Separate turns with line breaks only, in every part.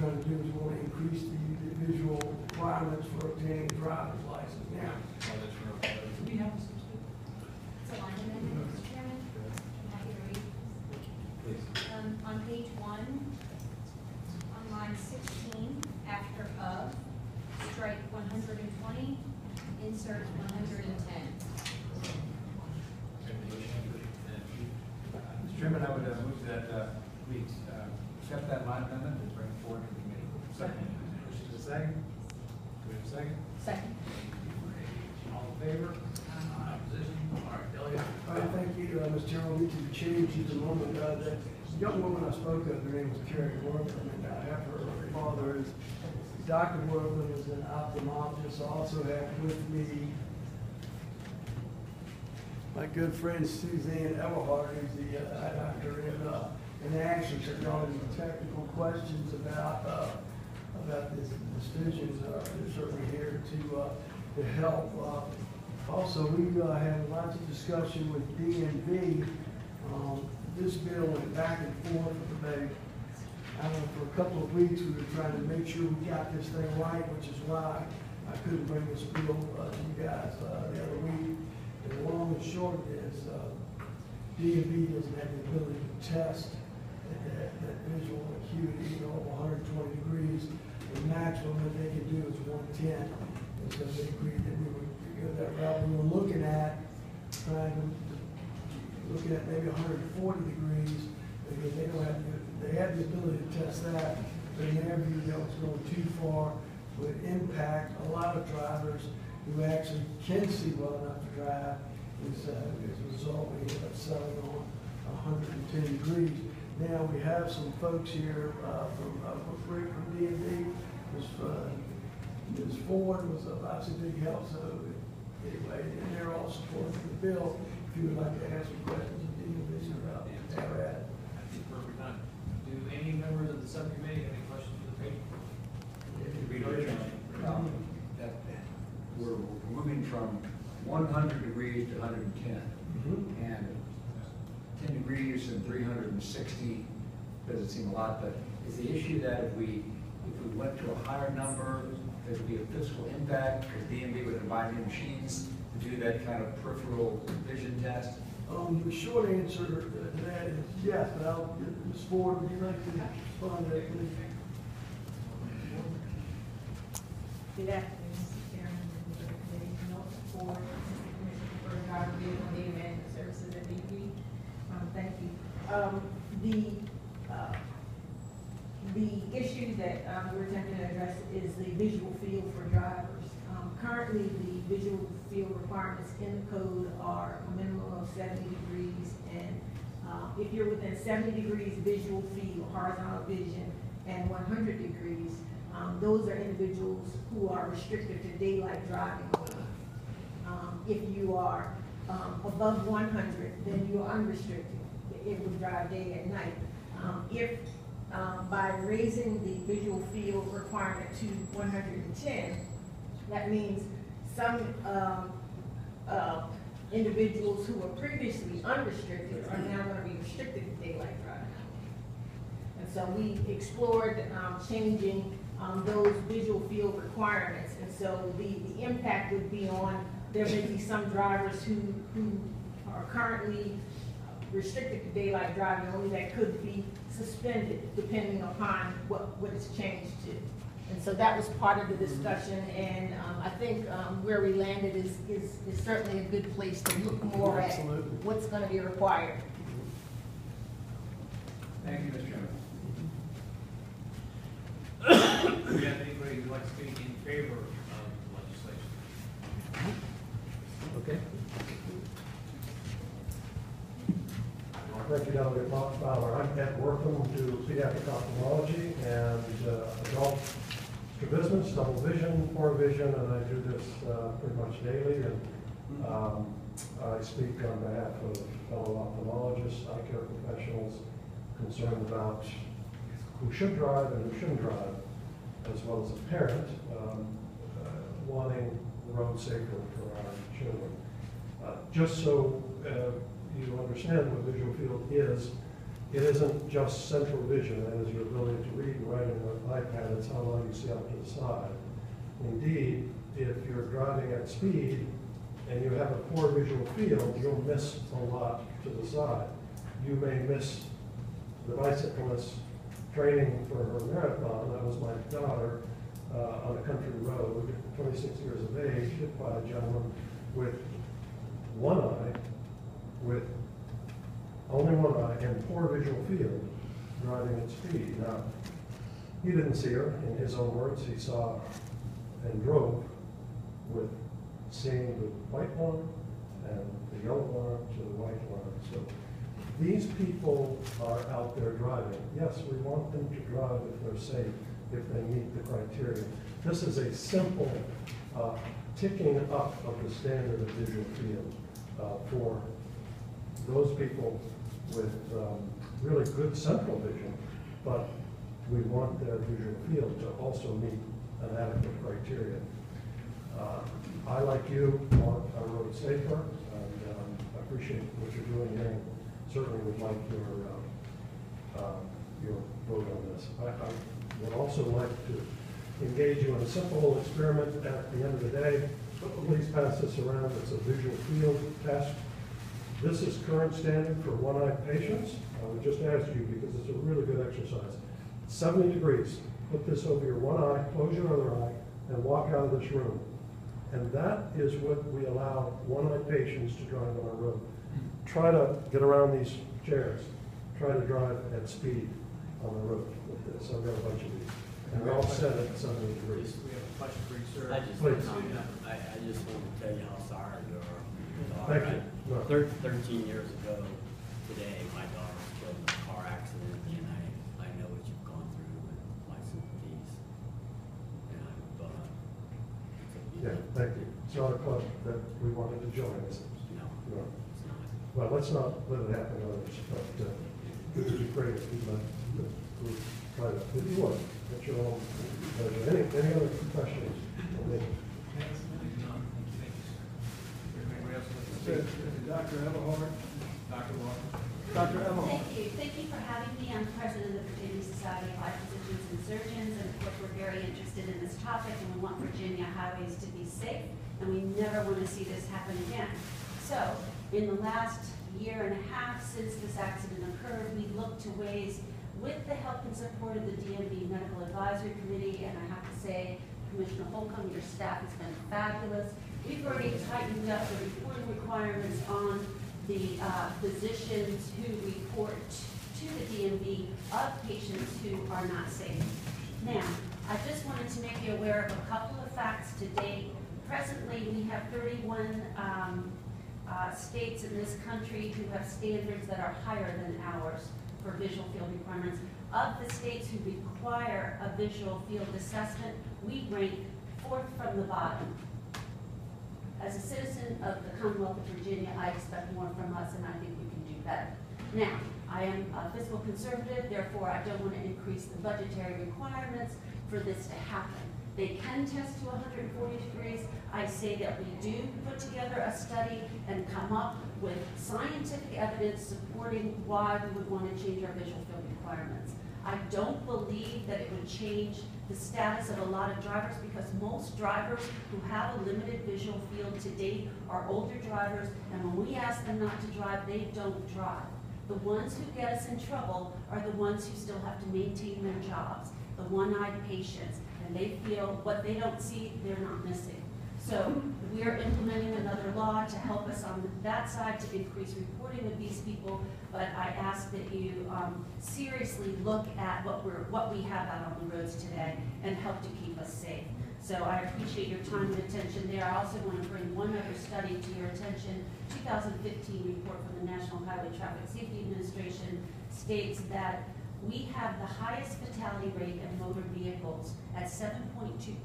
trying to do is we want to increase the visual requirements for obtaining a driver's license. Now,
Do we have this?
It's a line amendment, Mr. Chairman. I'm happy to read.
Please.
On page 1, on line 16, after of, strike 120, insert 110.
Mr. Chairman, I would move that we accept that line amendment and bring it forward to the committee.
Second. Motion is second. Do we have a second?
Second.
All in favor? Opposition? All right, Delia.
all right, thank you, Mr. Chairman. We need to change just a moment. That young woman I spoke of, her name was Carrie Worthman, and I have her father is Dr. Worthman is an ophthalmologist. I also have with me my good friend Suzanne Everhart, who's the eye doctor in action. So if y'all have any technical questions about this vision, they're certainly here to help. Also, we had lots of discussion with DMV. This bill went back and forth for about, I don't know, for a couple of weeks. We were trying to make sure we got this thing right, which is why I couldn't bring this bill to you guys the other week. And the long and short is, DMV doesn't have the ability to test that visual acuity, 120 degrees. The maximum that they can do is 110. And so they agreed that we would go that route. We were looking at maybe 140 degrees, because they don't have they have the ability to test that, but in their view, that was going too far, would impact a lot of drivers who actually can see well enough to drive. As a result, we ended up selling on 110 degrees. Now we have some folks here from DMV. Ms. Ford was obviously big help. So anyway, and they're all supporting the bill. If you would like to ask some questions of DMV about that,
That's the perfect time. Do any members of the subcommittee have any questions for the patient?
That we're moving from 100 degrees to 110. And 10 degrees and 360 doesn't seem a lot, but is the issue that if we went to a higher number, there would be a fiscal impact because DMV would buy new machines to do that kind of peripheral vision test?
The short answer to that is yes, but Ms. Ford, would you like to respond to that, please?
Good afternoon, Mr. Chairman, members of the committee. Nelson Ford, Assistant Commissioner for Driver Vehicle Data Management Services at DP. Thank you. The issue that we're attempting to address is the visual field for drivers. Currently, the visual field requirements in the code are a minimum of 70 degrees, and if you're within 70 degrees visual field, horizontal vision, and 100 degrees, those are individuals who are restricted to daylight driving only. If you are above 100, then you are unrestricted. It would drive day and night. If by raising the visual field requirement to 110, that means some individuals who were previously unrestricted are now going to be restricted to daylight driving. And so we explored changing those visual field requirements. And so the impact would be on, there may be some drivers who are currently restricted to daylight driving only that could be suspended depending upon what it's changed to. And so that was part of the discussion, and I think where we landed is certainly a good place to look more at what's going to be required.
Thank you, Mr. Chairman.
Do we have anybody who'd like to speak in favor of the legislation?
Okay. Thank you, Delegate Fowler. I'm Ed Wortham, do pediatric ophthalmology and adult strabismus, double vision, poor vision, and I do this pretty much daily. And I speak on behalf of fellow ophthalmologists, eye care professionals concerned about who should drive and who shouldn't drive, as well as a parent wanting the road safer for our children. Just so you understand what visual field is, it isn't just central vision, that is your ability to read and write on an iPad, it's how long you see out to the side. Indeed, if you're driving at speed and you have a poor visual field, you'll miss a lot to the side. You may miss the bicyclist training for her marathon. That was my daughter on a country road, 26 years of age, hit by a gentleman with one eye, with only one eye and poor visual field, driving at speed. Now, he didn't see her, in his own words. He saw and drove with seeing the white line and the yellow line to the white line. So these people are out there driving. Yes, we want them to drive if they're safe, if they meet the criteria. This is a simple ticking up of the standard of visual field for those people with really good central vision, but we want their visual field to also meet an adequate criteria. I, like you, want our road safer, and I appreciate what you're doing here, and certainly would like your vote on this. I would also like to engage you in a simple experiment at the end of the day. Please pass this around. It's a visual field test. This is current standard for one-eyed patients. I would just ask you, because it's a really good exercise. 70 degrees. Put this over your one eye, close your other eye, and walk out of this room. And that is what we allow one-eyed patients to drive on our road. Try to get around these chairs. Try to drive at speed on the road with this. I've got a bunch of these. And they're all set at 70 degrees.
We have a question for you, sir.
I just
Please.
I just want to tell you how sorry you are.
Thank you. No.
13 years ago today, my daughter was killed in a car accident, and I know what you've gone through, and my sympathies. And
Yeah, thank you. It's not a club that we wanted to join.
No,
No.
it's not.
Well, let's not let it happen to others, but it would be great if we let the group try to, if you want, at your own pleasure. Any other questions?
Dr. Everhart.
Dr. Walker.
Dr. Everhart.
Thank you. Thank you for having me. I'm president of the Virginia Society of Eye Physicians and Surgeons, and of course, we're very interested in this topic, and we want Virginia highways to be safe, and we never want to see this happen again. So, in the last year and a half since this accident occurred, we looked to ways, with the help and support of the DMV Medical Advisory Committee, and I have to say, Commissioner Holcomb, your staff has been fabulous. We've already tightened up the reporting requirements on the physicians who report to the DMV of patients who are not safe. Now, I just wanted to make you aware of a couple of facts to date. Presently, we have 31 states in this country who have standards that are higher than ours for visual field requirements. Of the states who require a visual field assessment, we rank 4th from the bottom. As a citizen of the Commonwealth of Virginia, I expect more from us, and I think we can do better. Now, I am a fiscal conservative, therefore I don't want to increase the budgetary requirements for this to happen. They can test to 140 degrees. I say that we do put together a study and come up with scientific evidence supporting why we would want to change our visual field requirements. I don't believe that it would change the status of a lot of drivers, because most drivers who have a limited visual field to date are older drivers, and when we ask them not to drive, they don't drive. The ones who get us in trouble are the ones who still have to maintain their jobs, the one-eyed patients, and they feel what they don't see, they're not missing. So we are implementing another law to help us on that side to increase reporting of these people, but I ask that you seriously look at what we have out on the roads today and help to keep us safe. So I appreciate your time and attention there. I also want to bring one other study to your attention. 2015 report from the National Highway Traffic Safety Administration states that we have the highest fatality rate in motor vehicles at 7.2%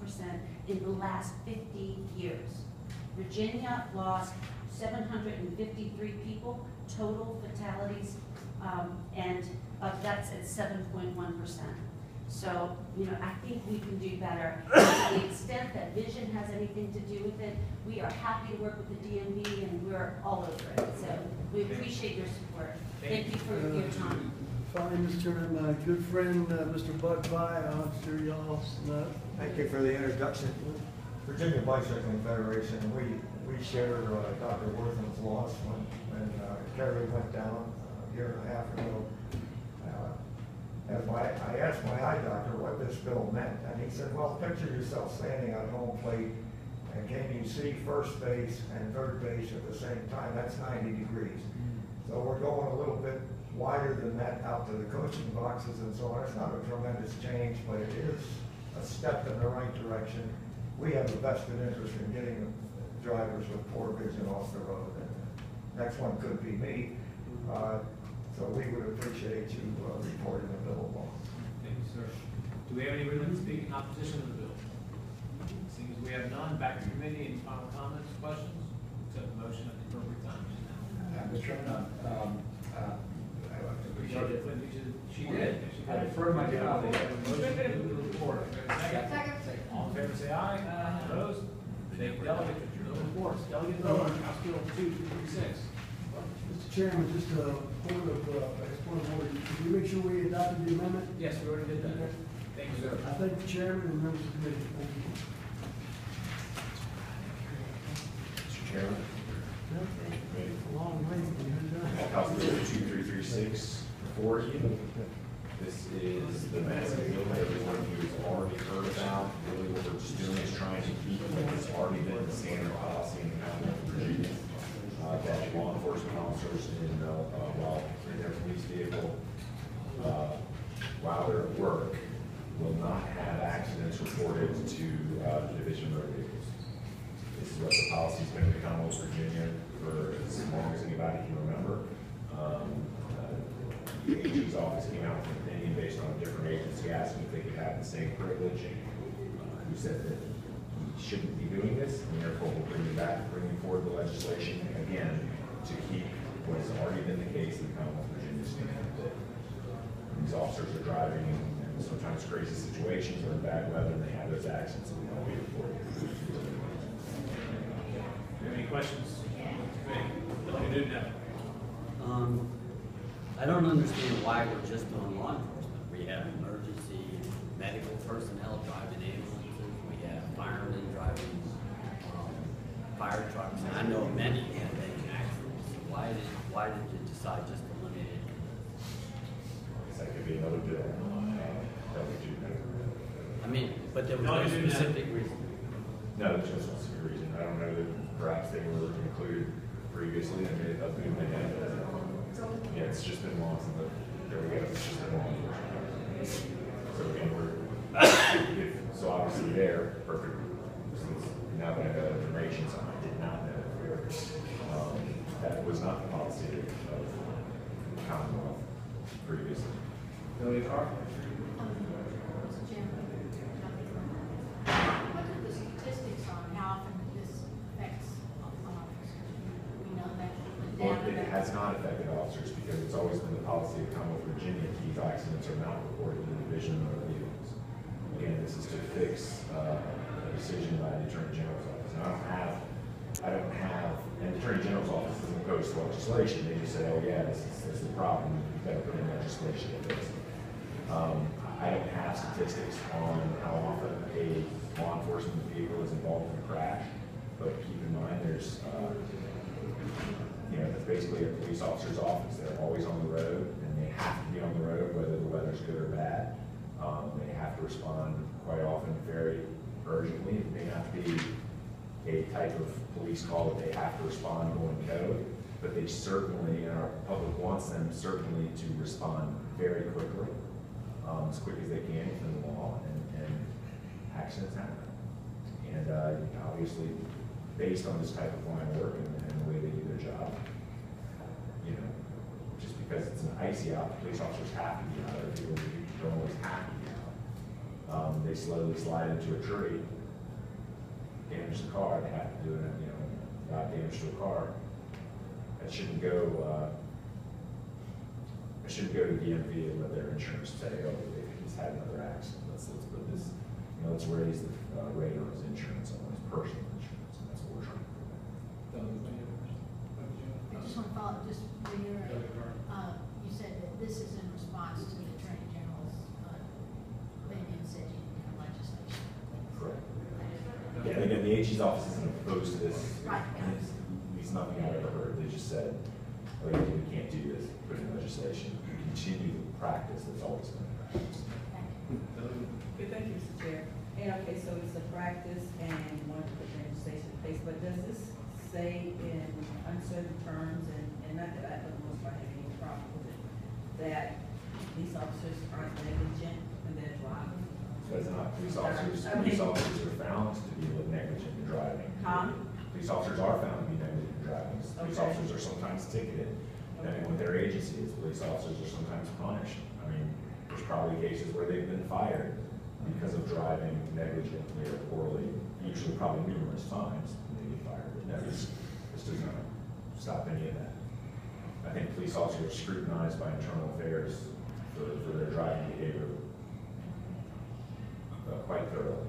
in the last 50 years. Virginia lost 753 people, total fatalities, and that's at 7.1%. So, I think we can do better. To the extent that vision has anything to do with it, we are happy to work with the DMV, and we're all over it. So we appreciate your support. Thank you for your time.
Fine, Mr. Chairman, my good friend, Mr. Buck Pye, I'm sure y'all know.
Thank you for the introduction. Virginia Bicycling Federation, we share Dr. Wortham's loss when Kerry went down a year and a half ago. I asked my eye doctor what this bill meant, and he said, well, picture yourself standing on home plate, and can you see first base and third base at the same time? That's 90 degrees. So we're going a little bit wider than that out to the coaching boxes and so on. It's not a tremendous change, but it is a step in the right direction. We have a vested interest in getting drivers with poor vision off the road. And the next one could be me. So we would appreciate you reporting the bill along.
Thank you, sir. Do we have anyone to speak in opposition to the bill? Seems we have none. Back to committee. Any final comments, questions? Accept the motion at the appropriate time.
Mr. Chairman,
She did.
I defer my colleague.
Motion to move the report. Second. All in favor, say aye. Opposed? Thank you, delegate. No reports. Delegate vote, House Bill 2336.
Mr. Chairman, just a point of order. Did we make sure we adopted the amendment?
Yes, we already did that. Thank you, sir.
I thank the chairman and members of the committee. Thank you.
Mr. Chairman,
Long way.
House Bill 2336 before you. This is the massive bill that everyone who has already heard about. Really what we're just doing is trying to keep what has already been the standard policy in the county of Virginia. That law enforcement officers while in their police vehicle, while they're at work, will not have accidents reported to the Division of Motor Vehicles. This is what the policy's been in the Commonwealth of Virginia for as long as anybody can remember. The AG's office came out with an opinion based on a different agency asking if they could have the same privilege, who said that he shouldn't be doing this, and therefore we're bringing forward the legislation again to keep what has already been the case in the Commonwealth of Virginia standard, that these officers are driving in sometimes crazy situations or in bad weather, and they have those accidents, and we want to be reported.
Do you have any questions? Delegate Newton.
I don't understand why we're just on law enforcement. We have emergency medical personnel driving ambulances, we have firemen driving fire trucks, and I know many have been accidents. So why did you decide just to limit it?
That could be another bill that we do.
I mean, but there was no specific reason.
No, there's no specific reason. I don't know that perhaps they were included previously, and they had. Yeah, it's just been long since there we go. It's just been long. So again, so obviously they're perfect. Since now that I know the information, so I did not know that was not the policy of the Commonwealth previously.
Delegate Carr.
Mr. Chairman, what are the statistics on how often this affects officers? We know that the
Well,
data
it
that-
has not affected officers because it's always been the policy of Commonwealth of Virginia, these accidents are not reported to the Division of Motor Vehicles. Again, this is to fix a decision by the Attorney General's office. And and the Attorney General's office doesn't post legislation, they just say, oh yeah, this is the problem, you better put in legislation to fix it. I don't have statistics on how often a law enforcement vehicle is involved in a crash, but keep in mind there's, it's basically a police officer's office. They're always on the road, and they have to be on the road whether the weather's good or bad. They have to respond quite often very urgently. It may not be a type of police call that they have to respond going code, but they certainly, and our public wants them certainly to respond very quickly, as quick as they can within the law, and accidents happen. And obviously, based on this type of line of work and the way they do their job, just because it's an icy out, police officers have to be out. Other people don't always have to be out. They slowly slide into a tree, damage the car, they have to do it, not damage to a car. That shouldn't go, to the DMV and let their insurance say, oh, he's had another accident. Let's put this, let's raise the rate on his insurance, on his personal insurance, and that's what we're trying to do.
I just want to follow, just reiterate, you said that this is in response response to the Attorney General's, opinion said you didn't have legislation.
Correct. Yeah, and again, the AG's office isn't opposed to this.
Right, yeah.
It's nothing I've ever heard. They just said, oh, yeah, we can't do this, put in legislation, continue the practice that's always been practiced.
Okay, thank you, Mr. Chair. And okay, so it's a practice and you want to put legislation in place, but does this say in uncertain terms, and not that I, for the most part, have any problem with it, that these officers aren't negligent when they're driving?
Because not police officers,
I mean-
police officers are found to be negligent in driving.
Huh?
Police officers are found to be negligent in driving. Police
Okay.
officers are sometimes ticketed, depending on what their agency is. Police officers are sometimes punished. I mean, there's probably cases where they've been fired because of driving negligently or poorly, usually probably numerous times, and they get fired. But no, this does not stop any of that. I think police officers are scrutinized by internal affairs for their driving behavior quite thoroughly,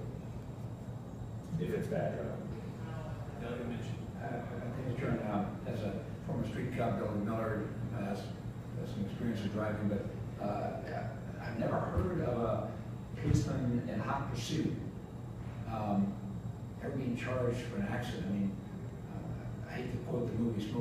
if it's bad driving.
Doug mentioned.
I think, Attorney, as a former street cop, Bill Miller has some experience in driving, but I've never heard of a policeman in hot pursuit ever being charged for an accident. I mean, I hate to quote the movie Smoke